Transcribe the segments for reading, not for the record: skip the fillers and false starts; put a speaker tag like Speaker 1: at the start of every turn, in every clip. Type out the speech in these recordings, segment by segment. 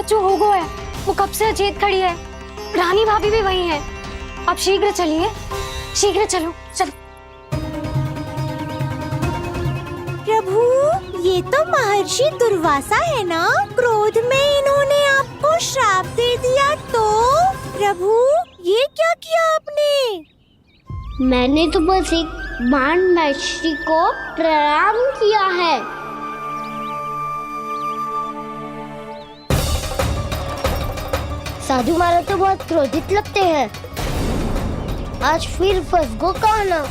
Speaker 1: कच्चू होगो है, वो कब से अचेत खड़ी है। रानी भाभी भी वही है। आप शीघ्र चलिए, शीघ्र चलो चलो।
Speaker 2: प्रभु, ये तो महर्षि दुर्वासा है ना? क्रोध में इन्होंने आपको श्राप दे दिया तो? प्रभु, ये क्या किया आपने?
Speaker 3: मैंने तो बस एक बाण महर्षि को प्रणाम किया है। साधु महाराज तो बहुत क्रोधित लगते हैं। आज फिर फंस गो कहना।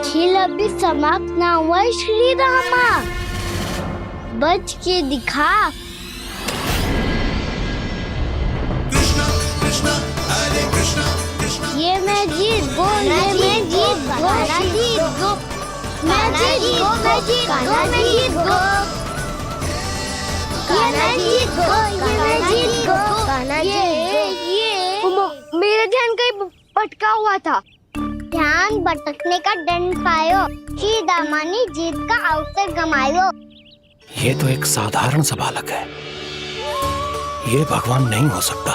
Speaker 3: खेल अभी समाप्त ना हुआ श्री रामा, बच के दिखा। ये मैं जीत गो, ये मैं जीत गो, मैं जीत गो, मैं जीत गो, मैं जीत गो, मैं जीत गो, ये मैं जीत गो, ये मैं जीत गो, ये मेरा ध्यान कहीं भटका हुआ था। ध्यान भटकने का दंड पायो, श्री दामा ने जीत का अवसर गमायो।
Speaker 4: ये तो एक साधारण सा बालक है, ये भगवान नहीं हो सकता।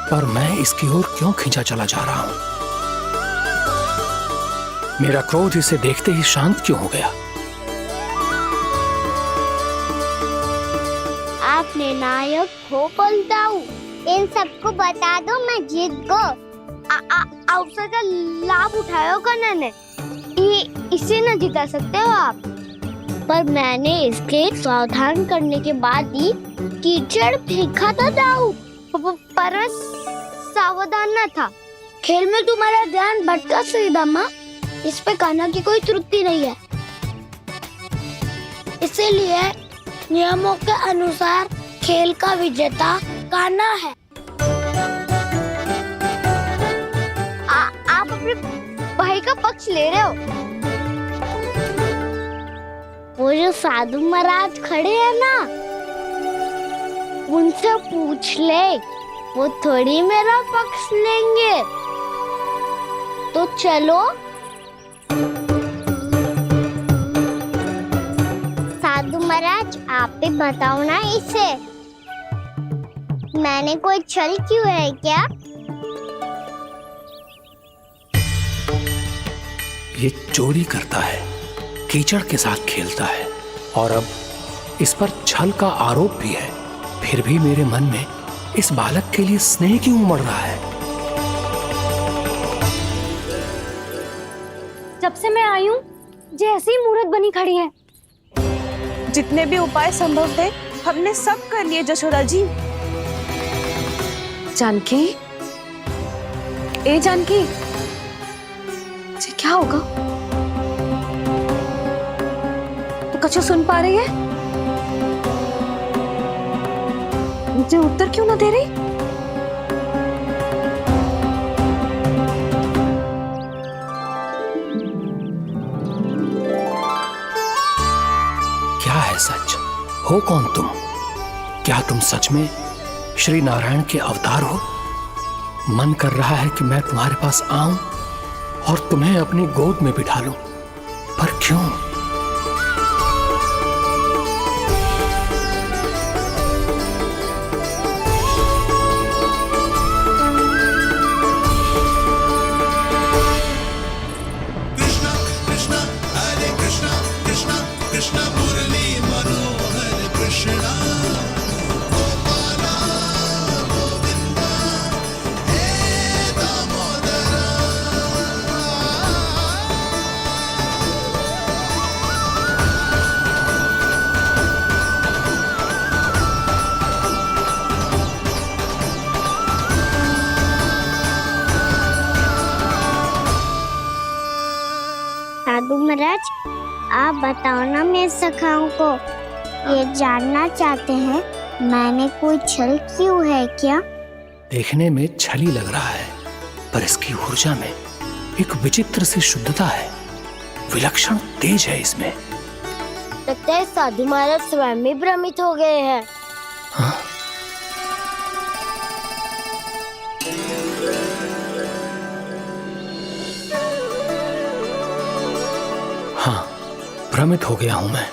Speaker 4: पर मैं इसकी ओर क्यों खींचा चला जा रहा हूं? मेरा क्रोध इसे देखते ही शांत क्यों हो गया?
Speaker 3: आपने नायक हो पलटाऊ, इन सबको बता दो मैं जीत गो। अवसर का लाभ उठायो कन्या ने, इसे न जिता सकते हो आप। पर मैंने इसके सावधान करने के बाद ही कीचड़ फेंका था दाऊ, पर सावधान न था। खेल में तुम्हारा ध्यान भटका श्री दामा, इस पे कान्हा की कोई त्रुटि नहीं है। इसीलिए नियमों के अनुसार खेल का विजेता कान्हा है। आप अपने भाई का पक्ष ले रहे हो। वो जो साधु महाराज खड़े हैं ना, उनसे पूछ ले, वो थोड़ी मेरा पक्ष लेंगे। तो चलो। साधु महाराज, आप भी बताओ ना इसे, मैंने कोई छल क्यों है क्या?
Speaker 4: ये चोरी करता है, कीचड़ के साथ खेलता है, और अब इस पर छल का आरोप भी है। फिर भी मेरे मन में इस बालक के लिए स्नेह क्यों उमड़ रहा है?
Speaker 1: जब से मैं आई हूँ, जैसी ही मूर्त बनी खड़ी है।
Speaker 2: जितने भी उपाय संभव थे हमने सब कर लिए जशोदा जी।
Speaker 1: जानकी, ए जानकी, ये क्या होगा? तो कछु सुन पा रही है? मुझे उत्तर क्यों ना दे रही?
Speaker 4: क्या है सच? हो कौन तुम? क्या तुम सच में श्री नारायण के अवतार हो? मन कर रहा है कि मैं तुम्हारे पास आऊं और तुम्हें अपनी गोद में बिठा लूं, पर क्यों?
Speaker 3: साधु महाराज, आप बताओ ना मेरे सखाओं को, ये जानना चाहते हैं मैंने कोई छल क्यों है क्या?
Speaker 4: देखने में छली लग रहा है, पर इसकी ऊर्जा में एक विचित्र सी शुद्धता है, विलक्षण तेज है इसमें।
Speaker 3: लगता है साधु महाराज स्वयं ही भ्रमित हो गए हैं।
Speaker 4: हाँ? हाँ, भ्रमित हो गया हूं मैं।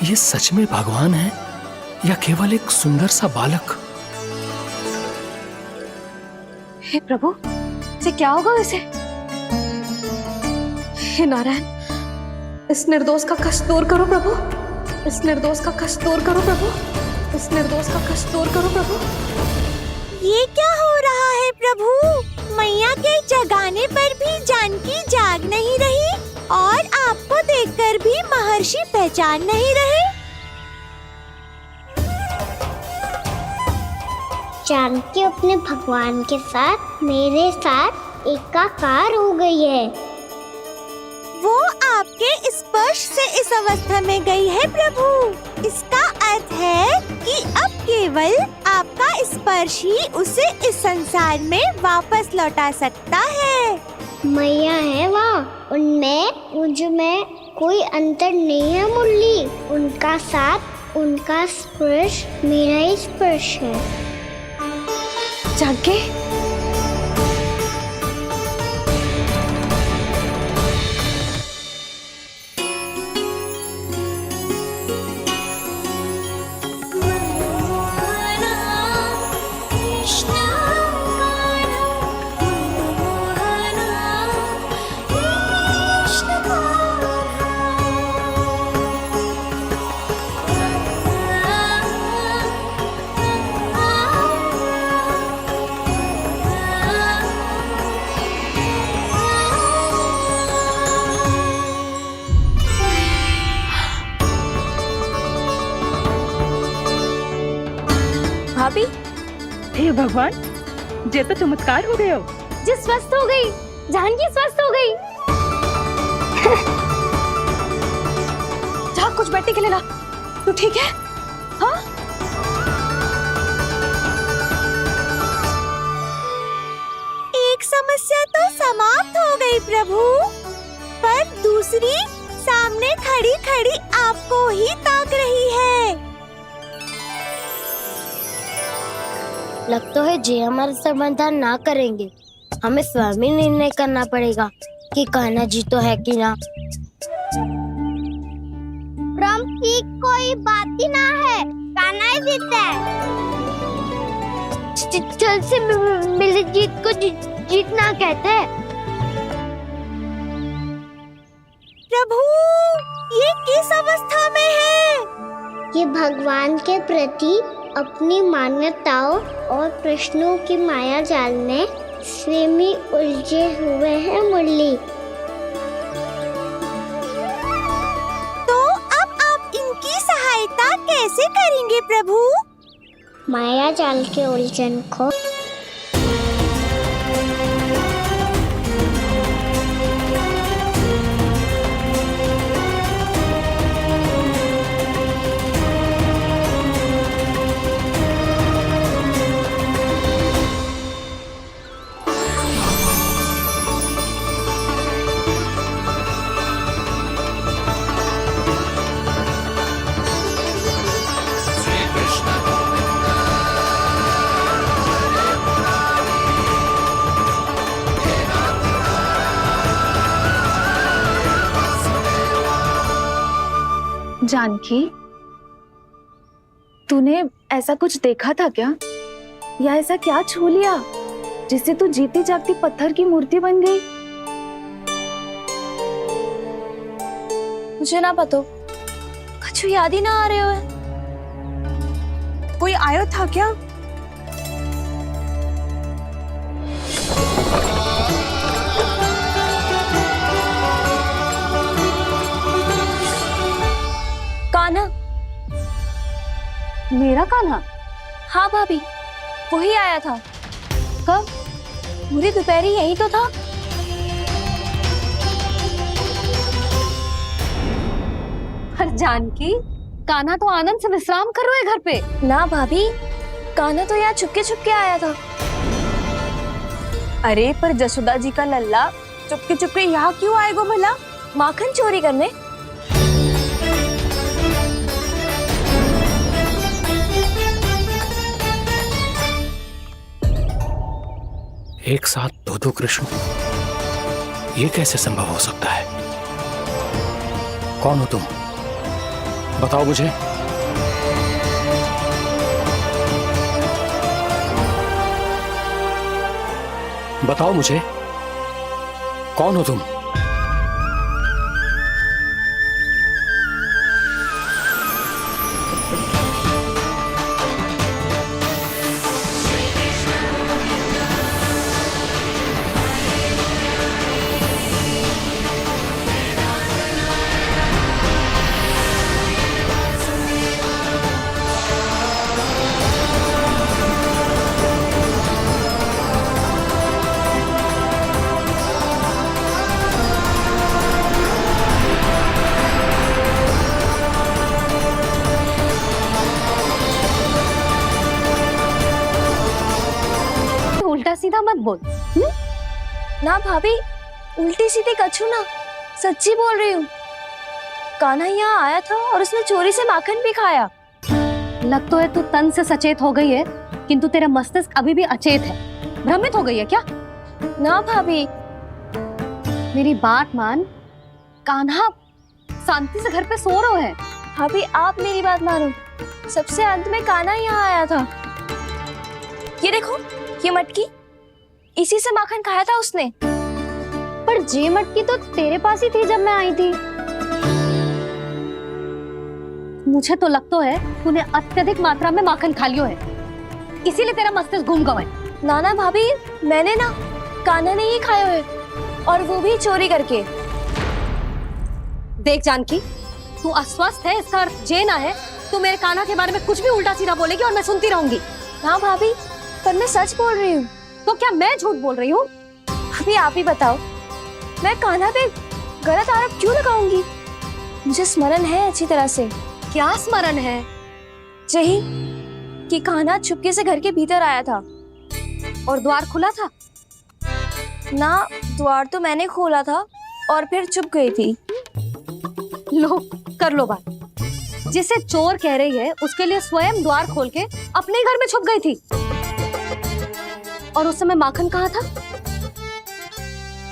Speaker 4: ये सच में भगवान है या केवल एक सुंदर सा बालक?
Speaker 1: हे प्रभु, इसे क्या होगा इसे? हे नारायण, इस निर्दोष का कष्ट दूर करो प्रभु, इस निर्दोष का कष्ट दूर करो प्रभु, इस निर्दोष का कष्ट दूर करो प्रभु।
Speaker 2: ये क्या हो रहा है प्रभु? मैया के जगाने पर भी जानकी जाग नहीं रही और आपको देखकर भी महर्षि पहचान नहीं रहे।
Speaker 3: जानकी अपने भगवान के साथ मेरे साथ एकाकार हो गई है।
Speaker 2: वो आपके स्पर्श से इस अवस्था में गई है प्रभु। इसका अर्थ है कि अब केवल आपका स्पर्श ही उसे इस संसार में वापस लौटा सकता है।
Speaker 3: मैया है वहाँ, उनमें मुझ में कोई अंतर नहीं है मुरली। उनका साथ, उनका स्पर्श मेरा ही स्पर्श है।
Speaker 1: जानकी, भाभी,
Speaker 5: हे भगवान, ये तो चमत्कार हो गए हो।
Speaker 1: जी स्वस्थ हो गई, जानकी स्वस्थ हो गई। जा कुछ बैठने के लिए ला। तू ठीक है? हाँ?
Speaker 2: एक समस्या तो समाप्त हो गई प्रभु, पर दूसरी सामने खड़ी खड़ी आपको ही ताक रही है।
Speaker 3: लगता है जे हमारा समाधान ना करेंगे, हमें स्वयं ही निर्णय करना पड़ेगा कि कान्हा जी तो है कि ना। ब्रह्म की कोई बात ही ना है, कान्हा ही जीता है। छल से मिली जीत को जीतना कहते हैं।
Speaker 2: प्रभु, ये किस अवस्था में है?
Speaker 3: ये भगवान के प्रति अपनी मान्यताओं और प्रश्नों की माया जाल में स्वयं ही उलझे हुए हैं मुरली।
Speaker 2: तो अब आप इनकी सहायता कैसे करेंगे प्रभु?
Speaker 3: माया जाल के उलझन को
Speaker 5: जानकी, तूने ऐसा कुछ देखा था क्या, या ऐसा क्या छू लिया जिससे तू जीती जागती पत्थर की मूर्ति बन गई?
Speaker 1: मुझे ना पता, कुछ याद ही ना आ रहे हो।
Speaker 5: कोई आया था क्या?
Speaker 1: कान्हा,
Speaker 5: मेरा कान्हा?
Speaker 1: हाँ भाभी, वही आया था। कब? पूरी दोपहरी यही तो था। पर जानकी, कान्हा तो आनंद से विश्राम कर रहे घर पे।
Speaker 2: ना भाभी, कान्हा तो यहाँ चुपके चुपके आया था। अरे पर जसोदा जी का लल्ला चुपके चुपके यहाँ क्यों आएगा भला? माखन चोरी करने?
Speaker 4: एक साथ दो कृष्ण, ये कैसे संभव हो सकता है? कौन हो तुम? बताओ मुझे। बताओ मुझे, कौन हो तुम?
Speaker 1: उल्टा सीधा मत बोल।
Speaker 2: ना भाभी, उल्टी सीधी कछू ना, सच्ची बोल रही हूँ। कान्हा यहाँ आया था और उसने चोरी से माखन भी खाया।
Speaker 1: लग तो है तू तन से सचेत हो गई है, किंतु तेरा मस्तिष्क अभी भी अचेत है। भ्रमित हो गई है क्या?
Speaker 2: ना भाभी।
Speaker 1: मेरी बात मान, कान्हा शांति से घर पे सो रहा है।
Speaker 2: भाभी आप मेरी बात मानो, सबसे अंत में कान्हा यहाँ आया था। ये देखो, ये मटकी, इसी से माखन खाया था उसने।
Speaker 1: पर जे मटकी तो तेरे पास ही थी जब मैं आई थी। मुझे तो लगता है तूने अत्यधिक मात्रा में माखन खा लियो है, इसीलिए तेरा मस्तिष्क घूम गया है।
Speaker 2: नाना भाभी, मैंने ना, कान्हा ने ही खाया है, और वो भी चोरी करके।
Speaker 1: देख जानकी, तू अस्वस्थ है, इसका अर्थ जे ना है तू मेरे कान्हा के बारे में कुछ भी उल्टा सीधा बोलेगी और मैं सुनती रहूंगी।
Speaker 2: हाँ भाभी, पर मैं सच बोल रही हूँ।
Speaker 1: तो क्या मैं झूठ बोल रही हूँ?
Speaker 2: अभी आप ही बताओ, मैं कान्हा पे गलत आरोप क्यों लगाऊंगी? मुझे स्मरण है अच्छी तरह से।
Speaker 1: क्या स्मरण है?
Speaker 2: यही कि कान्हा चुपके से घर के भीतर आया था।
Speaker 1: और द्वार खुला था?
Speaker 2: ना, द्वार तो मैंने खोला था और फिर चुप गई थी।
Speaker 1: लो, कर लो बात। जिसे चोर कह रही है उसके लिए स्वयं द्वार खोल के अपने घर में छुप गई थी। और उस समय माखन कहाँ था?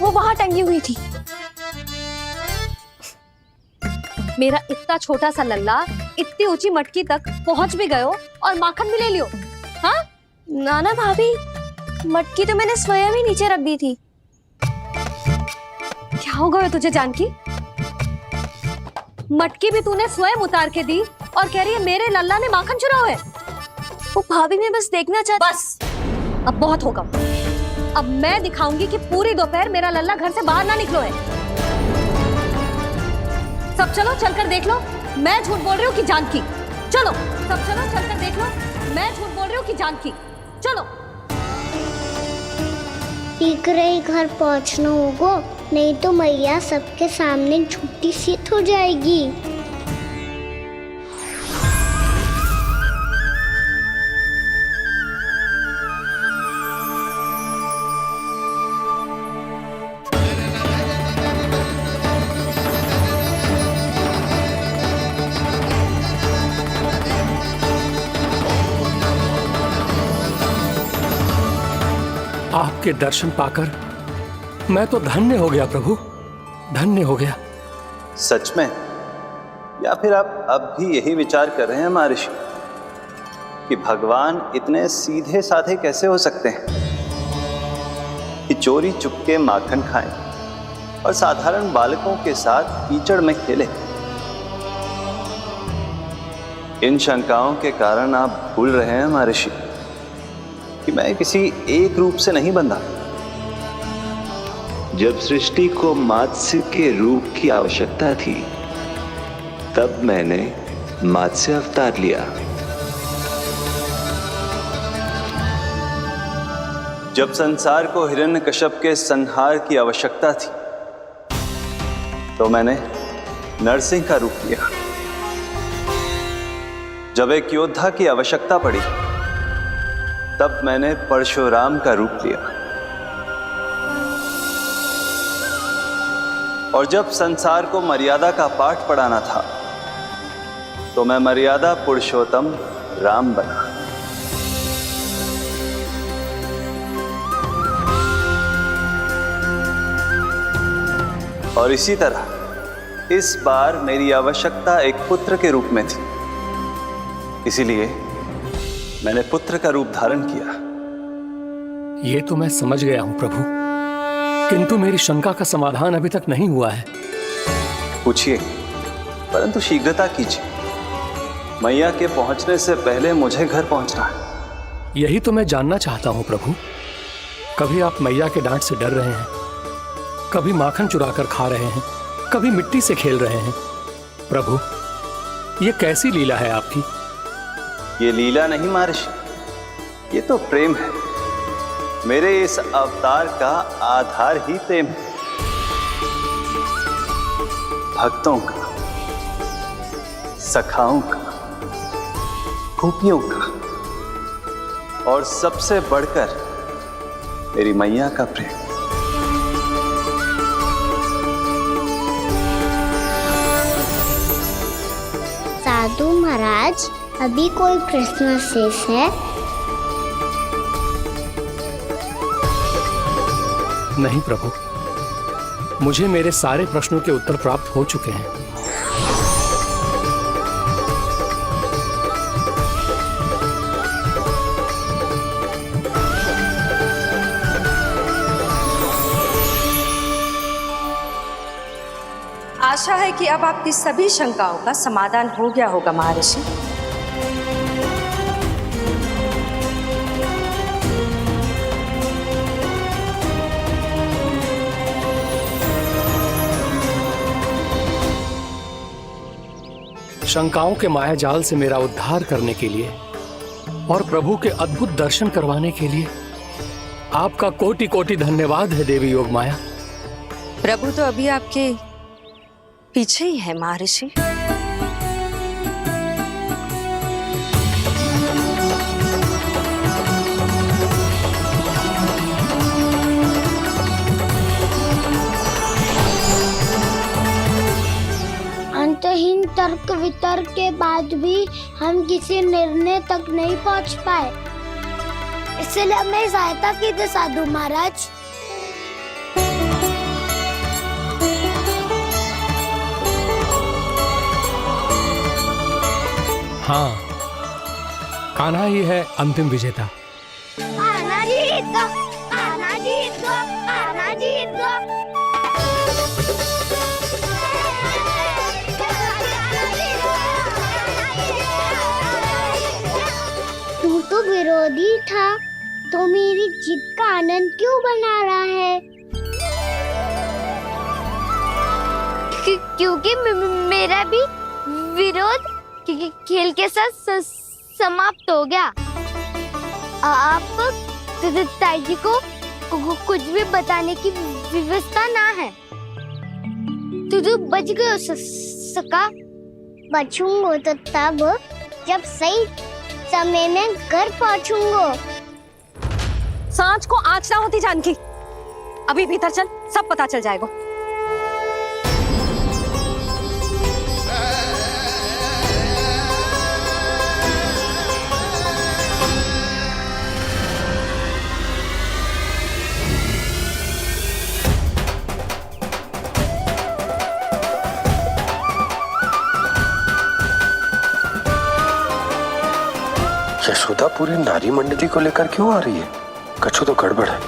Speaker 2: वो वहां टंगी हुई थी।
Speaker 1: मेरा इतना छोटा सा लल्ला इतनी ऊंची मटकी तक पहुंच भी गयो और माखन भी ले लियो। हाँ?
Speaker 2: नाना भाभी, मटकी तो मैंने स्वयं ही नीचे रख दी थी।
Speaker 1: क्या हो गया तुझे जानकी? मटकी भी तूने स्वयं उतार के दी और कह रही है मेरे लल्ला ने माखन चुराया है।
Speaker 2: वो भाभी मैं बस देखना चाहती।
Speaker 1: बस, अब बहुत होगा। अब मैं दिखाऊंगी कि पूरी दोपहर मेरा लल्ला घर से बाहर ना निकलो है। सब चलो, चलकर देख लो मैं झूठ बोल रही हूँ कि जानकी। चलो सब चलो, चलकर देख लो मैं झूठ बोल रही हूँ कि जानकी। चलो।
Speaker 3: शीघ्र ही घर पहुंचना होगा, नहीं तो मैया सबके सामने झूठी सिद्ध हो जाएगी।
Speaker 4: आपके दर्शन पाकर मैं तो धन्य हो गया प्रभु, धन्य हो गया।
Speaker 6: सच में? या फिर आप अब भी यही विचार कर रहे हैं महर्षि कि भगवान इतने सीधे साधे कैसे हो सकते हैं कि चोरी चुपके माखन खाएं और साधारण बालकों के साथ कीचड़ में खेलें? इन शंकाओं के कारण आप भूल रहे हैं महर्षि कि मैं किसी एक रूप से नहीं बंधा।
Speaker 7: जब सृष्टि को मत्स्य के रूप की आवश्यकता थी, तब मैंने मत्स्य अवतार लिया।
Speaker 6: जब संसार को हिरण्यकश्यप के संहार की आवश्यकता थी, तो मैंने नरसिंह का रूप लिया। जब एक योद्धा की आवश्यकता पड़ी तब मैंने परशुराम का रूप लिया, और जब संसार को मर्यादा का पाठ पढ़ाना था तो मैं मर्यादा पुरुषोत्तम राम बना। और इसी तरह इस बार मेरी आवश्यकता एक पुत्र के रूप में थी, इसीलिए मैंने पुत्र का रूप धारण किया।
Speaker 4: ये तो मैं समझ गया हूं प्रभु, किंतु मेरी शंका का समाधान अभी तक नहीं हुआ है।
Speaker 6: पूछिए, परंतु शीघ्रता कीजिए। मैया के पहुंचने से पहले मुझे घर पहुंचना है।
Speaker 4: यही तो मैं जानना चाहता हूं प्रभु। कभी आप मैया के डांट से डर रहे हैं, कभी माखन चुरा कर खा रहे हैं, कभी मिट्टी से खेल रहे हैं। प्रभु, ये कैसी लीला है आपकी?
Speaker 6: ये लीला नहीं महर्षि, ये तो प्रेम है। मेरे इस अवतार का आधार ही प्रेम है। भक्तों का, सखाओं का, गोपियों का, और सबसे बढ़कर मेरी मैया का प्रेम।
Speaker 3: साधु महाराज, अभी कोई प्रश्न शेष है?
Speaker 4: नहीं प्रभु, मुझे मेरे सारे प्रश्नों के उत्तर प्राप्त हो चुके हैं।
Speaker 8: आशा है कि अब आपकी सभी शंकाओं का समाधान हो गया होगा महर्षि।
Speaker 4: शंकाओं के मायाजाल से मेरा उद्धार करने के लिए और प्रभु के अद्भुत दर्शन करवाने के लिए आपका कोटि कोटि धन्यवाद है देवी योगमाया।
Speaker 8: प्रभु तो अभी आपके पीछे ही है महर्षि।
Speaker 3: अंतहीन तर्क वितर्क के बाद भी हम किसी निर्णय तक नहीं पहुंच पाए, इसलिए हमें सहायता कीजिए साधु महाराज।
Speaker 4: हाँ, कान्हा ही है अंतिम विजेता।
Speaker 3: आना जीत दो, आना जीत दो, आना जीत दो। तू तो विरोधी था, तो मेरी जीत का आनंद क्यों बना रहा है? क्योंकि मेरा भी विरोध खेल के साथ समाप्त हो गया। आप ताई जी को कुछ भी बताने की व्यवस्था ना है। तू बच गयो सका। बचूंगो तो तब जब सही समय में घर पहुंचूंगो।
Speaker 1: सांझ को आँच ना होती जानकी, अभी भीतर चल, सब पता चल जाएगा।
Speaker 9: यशोदा पूरी नारी मंडली को लेकर क्यों आ रही है? कछु तो गड़बड़ है।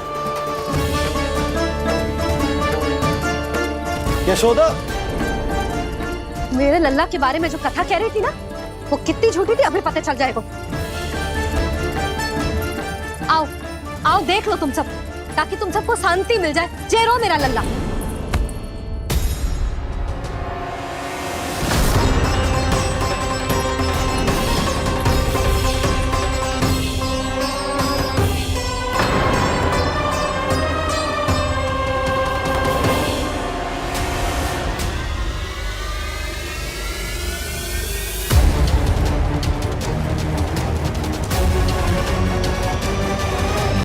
Speaker 6: यशोदा,
Speaker 1: मेरे लल्ला के बारे में जो कथा कह रही थी ना, वो कितनी झूठी थी अभी पता चल जाएगा। आओ आओ देख लो तुम सब, ताकि तुम सबको शांति मिल जाए। जय रो मेरा लल्ला।